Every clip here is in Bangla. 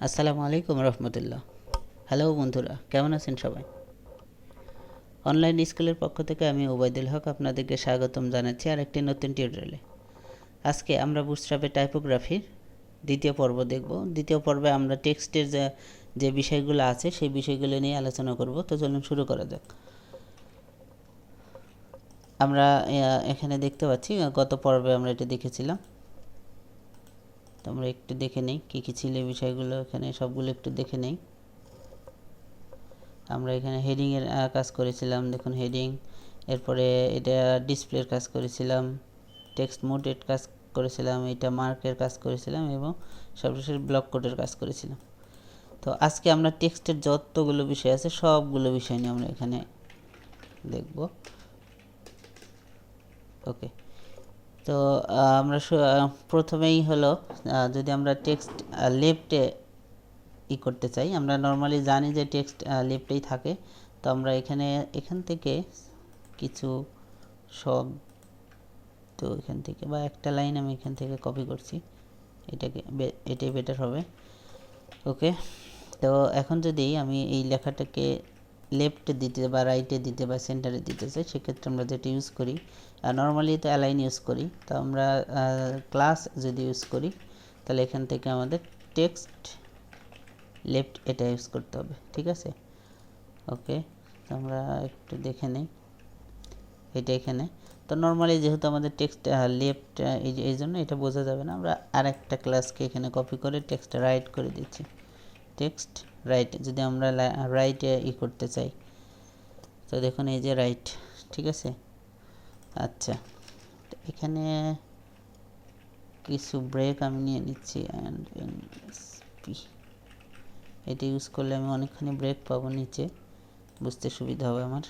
আসসালামু আলাইকুম রহমতুল্লাহ। হ্যালো বন্ধুরা, কেমন আছেন সবাই? অনলাইন স্কুলের পক্ষ থেকে আমি ওবায়দুল হক আপনাদেরকে স্বাগতম জানাচ্ছি আর একটি নতুন টিউটোরিয়ালে। আজকে আমরা বুটস্ট্র্যাপে টাইপোগ্রাফির দ্বিতীয় পর্ব দেখব। দ্বিতীয় পর্বে আমরা টেক্সটের যে বিষয়গুলো আছে সেই বিষয়গুলো নিয়ে আলোচনা করব। তো চলুন শুরু করা যাক। আমরা এখানে দেখতে পাচ্ছি গত পর্বে আমরা এটা দেখেছিলাম। তো আমরা একটু দেখে নেই কী কী ছিল বিষয়গুলো, এখানে সবগুলো একটু দেখে নেই। আমরা এখানে হেডিংয়ের কাজ করেছিলাম, দেখুন হেডিং। এরপরে এটা ডিসপ্লের কাজ করেছিলাম, টেক্সট মোডের কাজ করেছিলাম, এটা মার্কের কাজ করেছিলাম এবং সর্বশেষ ব্লক কোডের কাজ করেছিলাম। তো আজকে আমরা টেক্সটের যতগুলো বিষয় আছে সবগুলো বিষয় নিয়ে আমরা এখানে দেখব। ওকে, তো আমরা প্রথমেই হলো যদি আমরা টেক্সট লেফটে করতে চাই, আমরা নর্মালি জানি যে টেক্সট লেফটেই থাকে। তো আমরা এখান থেকে কিছু শব্দ এখান থেকে বা একটা লাইন আমি এখান থেকে কপি করছি, এটাই বেটার হবে। ওকে, তো এখন যদি আমি এই লেখাটাকে লেফটে দিতে বা রাইটে দিতে বা সেন্টারে দিতে চাই, সেক্ষেত্রে আমরা যেটা ইউজ করি, নর্মালি তো অ্যালাইন ইউজ করি। তো আমরা ক্লাস যদি ইউজ করি তাহলে এখান থেকে আমাদের টেক্সট লেফট এটা ইউজ করতে হবে, ঠিক আছে? ওকে, তো আমরা একটু দেখে নেই এটা এখানে। তো নর্মালি যেহেতু আমাদের টেক্সট লেফট, এই জন্য এটা বোঝা যাবে না। আমরা আরেকটা ক্লাসকে এখানে কপি করে টেক্সট রাইট করে দিচ্ছি, টেক্সট রাইট। যদি আমরা রাইটে করতে চাই তো দেখুন এই যে রাইট, ঠিক আছে? আচ্ছা, এখানে কিছু ব্রেক আমি নিয়ে নিচ্ছি অ্যান্ড এটা ইউজ করলে আমি অনেকখানি ব্রেক পাবো, নিচে বুঝতে সুবিধা হবে আমার।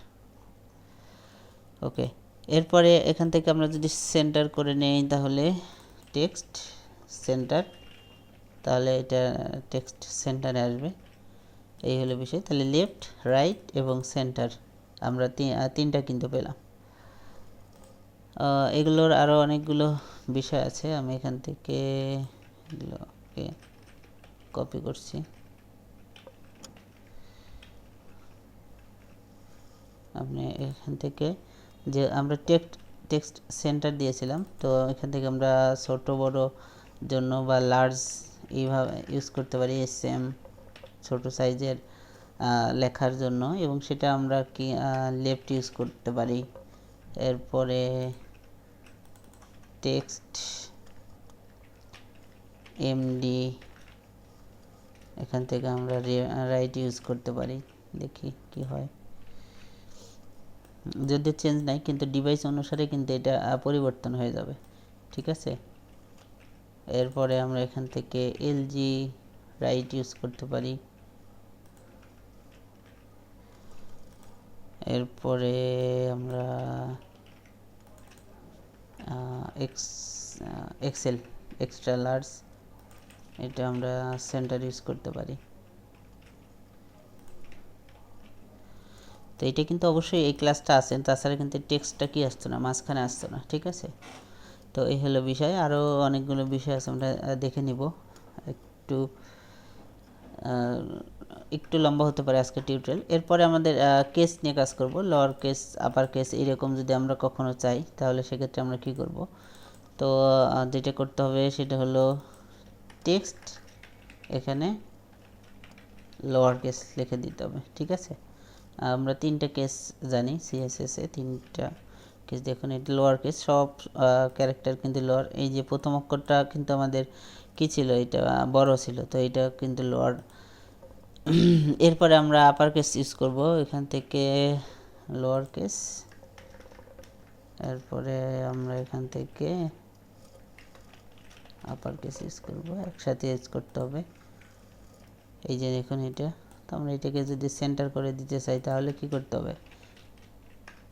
ওকে, এরপরে এখান থেকে আমরা যদি সেন্টার করে নেই তাহলে টেক্সট সেন্টার, তাহলে এটা টেক্সট সেন্টারে আসবে। এই হলো বিষয়। তাহলে লেফট, রাইট এবং সেন্টার আমরা তিনটা কিন্তু পেলাম। এগুলোর আরও অনেকগুলো বিষয় আছে, আমি এখান থেকে এগুলোকে কপি করছি। আপনি এখান থেকে যে আমরা টেক্সট সেন্টার দিয়েছিলাম, তো এখান থেকে আমরা ছোট বড় জন্য বা লার্জ এইভাবে ইউজ করতে পারি, এসএম ছোট সাইজের লেখার জন্য, এবং সেটা আমরা কি লেফট ইউজ করতে পারি। এরপরে টেক্সট এমডি এখান থেকে আমরা রাইট ইউজ করতে পারি, দেখি কি হয়। যদিও চেঞ্জ নাই, কিন্তু ডিভাইস অনুসারে কিন্তু এটা পরিবর্তন হয়ে যাবে, ঠিক আছে? এরপরে আমরা এখান থেকে এলজি রাইট ইউজ করতে পারি। এরপরে আমরা এক্সেল এক্সট্রা লার্জ, এটা আমরা সেন্টার ইউজ করতে পারি। তো এটা কিন্তু অবশ্যই এই ক্লাসটা আসেন, তাছাড়া কিন্তু টেক্সটটা কি আসতো না, মাঝখানে আসতো না, ঠিক আছে? তো এই হলো বিষয়। আরও অনেকগুলো বিষয় আছে, আমরা দেখে নিব। একটু লম্বা হতে পারে আজকে টিউটোরিয়াল। এরপরে আমাদের কেস নিয়ে কাজ করব, লোয়ার কেস, আপার কেস, এরকম যদি আমরা কখনো চাই তাহলে সেক্ষেত্রে আমরা কি করব। তো যেটা করতে হবে সেটা হলো টেক্সট এখানে লোয়ার কেস লিখে দিতে হবে, ঠিক আছে? আমরা তিনটা কেস জানি, সিএসএসে তিনটা কেস। দেখুন এটা লোয়ার কেস, সব ক্যারেক্টার কিন্তু লোয়ার। এই যে প্রথম অক্ষরটা কিন্তু আমাদের কি ছিল, এটা বড় ছিল, তো এটা কিন্তু লোয়ার। এরপরে আমরা আপার কেস ইউজ করব, এখান থেকে লোয়ার কেস। এরপরে আমরা এখান থেকে আপার কেস ইউজ করব, একসাথে ইউজ করতে হবে। এই যে দেখুন এটা, তো আমরা এটাকে যদি সেন্টার করে দিতে চাই তাহলে কি করতে হবে,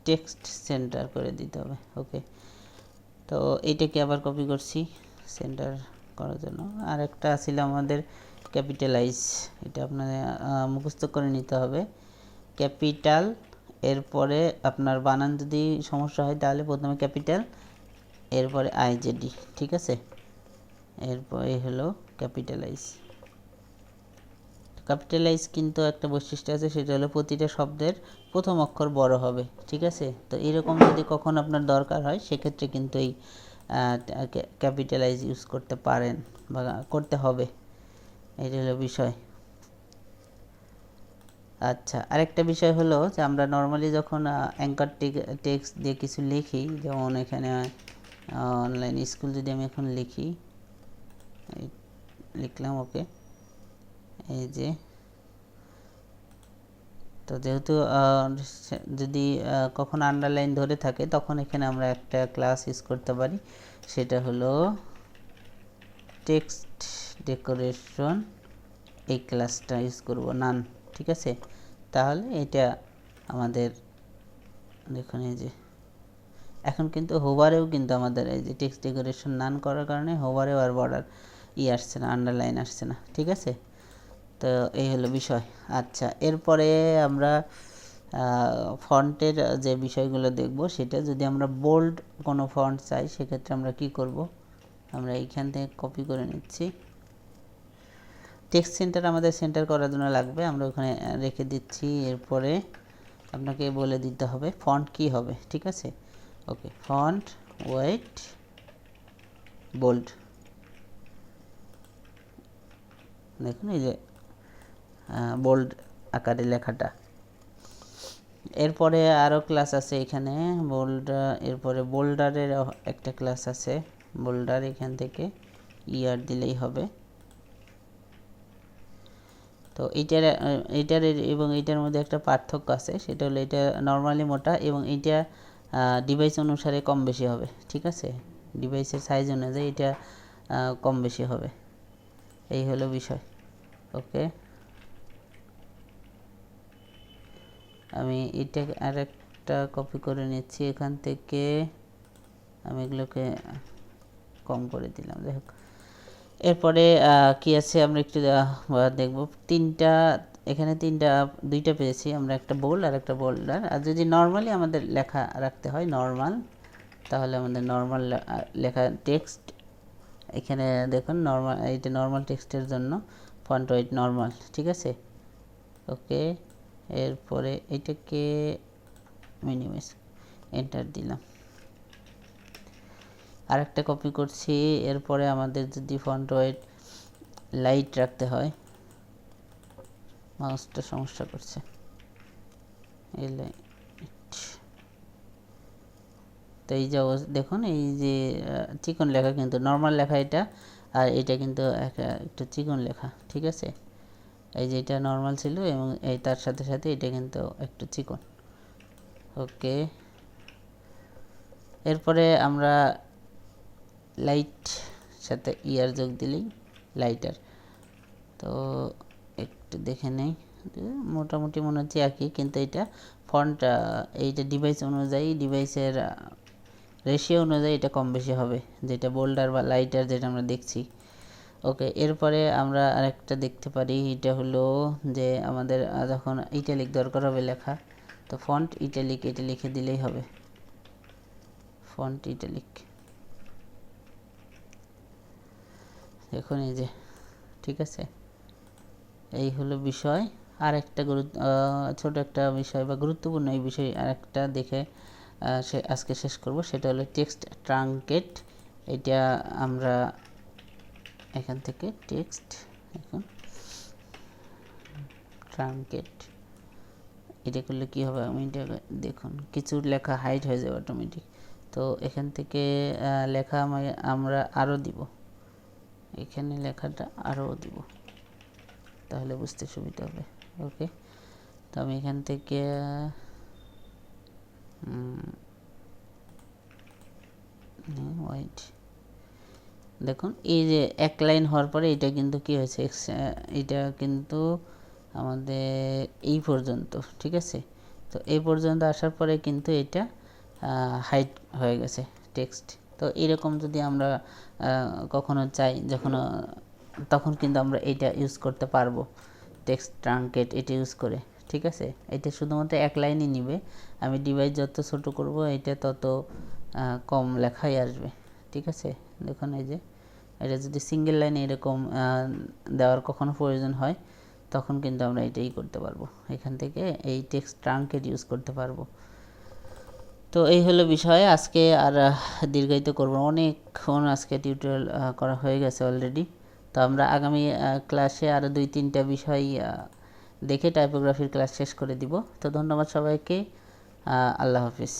টেক্সট সেন্টার করে দিতে হবে। ওকে, তো এইটাকে আবার কপি করছি সেন্টার করার জন্য। আর একটা ছিল আমাদের ক্যাপিটালাইজ, এটা আপনাদের মুখস্থ করে নিতে হবে। ক্যাপিটাল, এরপরে আপনার বানান যদি সমস্যা হয় তাহলে প্রথমে ক্যাপিটাল, এরপরে আইজেডি, ঠিক আছে? এরপরে হলো ক্যাপিটালাইজ। ক্যাপিটালাইজ কিন্তু একটা বৈশিষ্ট্য আছে, সেটা হলো প্রতিটা শব্দের প্রথম অক্ষর বড় হবে, ঠিক আছে। তো এরকম যদি কখন আপনার দরকার হয় সেক্ষেত্রে কিন্তু এই ক্যাপিটালাইজ ইউজ করতে পারেন বা করতে হবে, এটা হলো বিষয়। আচ্ছা, আরেকটা বিষয় হলো যে আমরা নর্মালি যখন অ্যাঙ্কার টেক্সট দিয়ে কিছু লিখি, যেমন এখানে অনলাইন স্কুল যদি আমি এখন লিখি, লিখলাম, ওকে, এই যে, তো যেহেতু যদি কখন আন্ডারলাইন ধরে থাকে তখন এখানে আমরা একটা ক্লাস ইউজ করতে পারি, সেটা হলো টেক্সট ডেকোরেশন। এই ক্লাসটা ইউজ করব, নান, ঠিক আছে। তাহলে এটা আমাদের দেখুন, এই যে এখন কিন্তু হোভারেও কিন্তু আমাদের এই যে টেক্সট ডেকোরেশন নান করার কারণে হোভারেও আর বর্ডার আসছে না, আন্ডারলাইন আসছে না, ঠিক আছে। তো এই হলো বিষয়। আচ্ছা, এরপরে আমরা ফন্টের যে বিষয়গুলো দেখব, সেটা যদি আমরা বোল্ড কোনো ফন্ট চাই সেক্ষেত্রে আমরা কি করব, আমরা এইখান থেকে কপি করে নিচ্ছি। টেক্সট সেন্টার আমাদের সেন্টার করার জন্য লাগবে, আমরা ওখানে রেখে দিচ্ছি। এরপরে আপনাকে বলে দিতে হবে ফন্ট কি হবে, ঠিক আছে। ওকে, ফন্ট ওয়েট বোল্ড, দেখুন এই যে বোল্ড আকারে লেখাটা। এরপরে আরও ক্লাস আছে এখানে বোল্ড, এরপরে বোল্ডারের একটা ক্লাস আছে, বোল্ডার, এখান থেকে ইয়ার দিলেই হবে। তো এইটার এবং এইটার মধ্যে একটা পার্থক্য আছে, সেটা হলো এটা নর্মালি মোটা এবং এইটা ডিভাইস অনুসারে কম বেশি হবে, ঠিক আছে। ডিভাইসের সাইজ অনুযায়ী এটা কম বেশি হবে, এই হলো বিষয়। ওকে, আমি এটা আরেকটা কপি করে নিচ্ছি এখান থেকে, আমি এগুলোকে কম করে দিলাম, যাই হোক। এরপরে কি আছে আমরা একটু দেখব, এখানে দুইটা পেয়েছি আমরা, একটা বোল্ড আর একটা বোল্ডার। আর যদি নর্মালি আমাদের লেখা রাখতে হয় নর্মাল, তাহলে আমাদের নর্মাল লেখা টেক্সট, এখানে দেখুন নর্মাল, এইটা নর্মাল টেক্সটের জন্য ফন্ট ওয়েট নর্মাল, ঠিক আছে। ওকে, এরপরে এটাকে মিনিমাইজ, এন্টার দিলাম, আরেকটা কপি করছি। এরপরে আমাদের যদি ফন্ট ওয়েট লাইট রাখতে হয়, মাউসটা সমস্যা করছে, এই লাইট, তো এই যে দেখুন এই যে চিকন লেখা কিন্তু নর্মাল লেখা এটা, আর এটা কিন্তু একটু চিকন লেখা, ঠিক আছে। এই যে এটা নর্মাল ছিল এবং এই তার সাথে সাথে এটা কিন্তু একটু চিকন। ওকে, এরপরে আমরা লাইট সাথে ইয়ার যোগ দিলেই লাইটার। তো একটু দেখে নেই, মোটামুটি মনে হচ্ছে একই, কিন্তু এটা ফন্ট এইটা ডিভাইস অনুযায়ী, ডিভাইসের রেশিও অনুযায়ী এটা কম বেশি হবে, যেটা বোল্ডার বা লাইটার যেটা আমরা দেখছি। ওকে, এরপরে আমরা আরেকটা দেখতে পারি, এটা হলো যে আমাদের যখন ইটালিক দরকার হবে লেখা, তো ফন্ট ইটালিক, এটা লিখে দিলেই হবে, ফন্ট ইটালিক, দেখুন এই যে, ঠিক আছে। এই হলো বিষয়। আর একটা ছোট একটা বিষয় বা গুরুত্বপূর্ণ এই বিষয় আরেকটা দেখে আজকে শেষ করব, সেটা হলো টেক্সট ট্রাঙ্কেট। এটা আমরা এখান থেকে টেক্সট এখন ট্রাঙ্কেট, এটা করলে কি হবে, আমি এটা দেখুন কিছু লেখা হাইড হয়ে যাবে অটোমেটিক। তো এখান থেকে লেখা আমরা আরও দিব, এখানে লেখাটা আরও দিব, তাহলে বুঝতে সুবিধা হবে। ওকে, তো আমি এখান থেকে হোয়াইট, দেখুন এই যে এক লাইন হওয়ার পরে এটা কিন্তু কি হয়েছে, এটা কিন্তু আমাদের এই পর্যন্ত, ঠিক আছে। তো এই পর্যন্ত আসার পরে কিন্তু এটা হাইড হয়ে গেছে টেক্সট। তো এরকম যদি আমরা কখনো চাই তখন কিন্তু আমরা এটা ইউজ করতে পারবো, টেক্সট ট্রাঙ্কেট এটা ইউজ করে, ঠিক আছে। এটা শুধুমাত্র এক লাইনই নিবে, আমি ডিভাইস যত ছোট করব এটা তত কম লেখাই আসবে, ঠিক আছে। দেখুন এই যে এটা যদি সিঙ্গেল লাইনে এরকম দেওয়ার কখনো প্রয়োজন হয়, তখন কিন্তু আমরা এটাই করতে পারবো, এখান থেকে এই টেক্সট ট্রাঙ্কের ইউজ করতে পারবো। তো এই হলো বিষয়, আজকে আর দীর্ঘায়িত করব, অনেকক্ষণ আজকে টিউটোরিয়াল করা হয়ে গেছে অলরেডি। তো আমরা আগামী ক্লাসে আরও 2-3টা বিষয় দেখে টাইপোগ্রাফির ক্লাস শেষ করে দিব। তো ধন্যবাদ সবাইকে, আল্লাহ হাফিজ।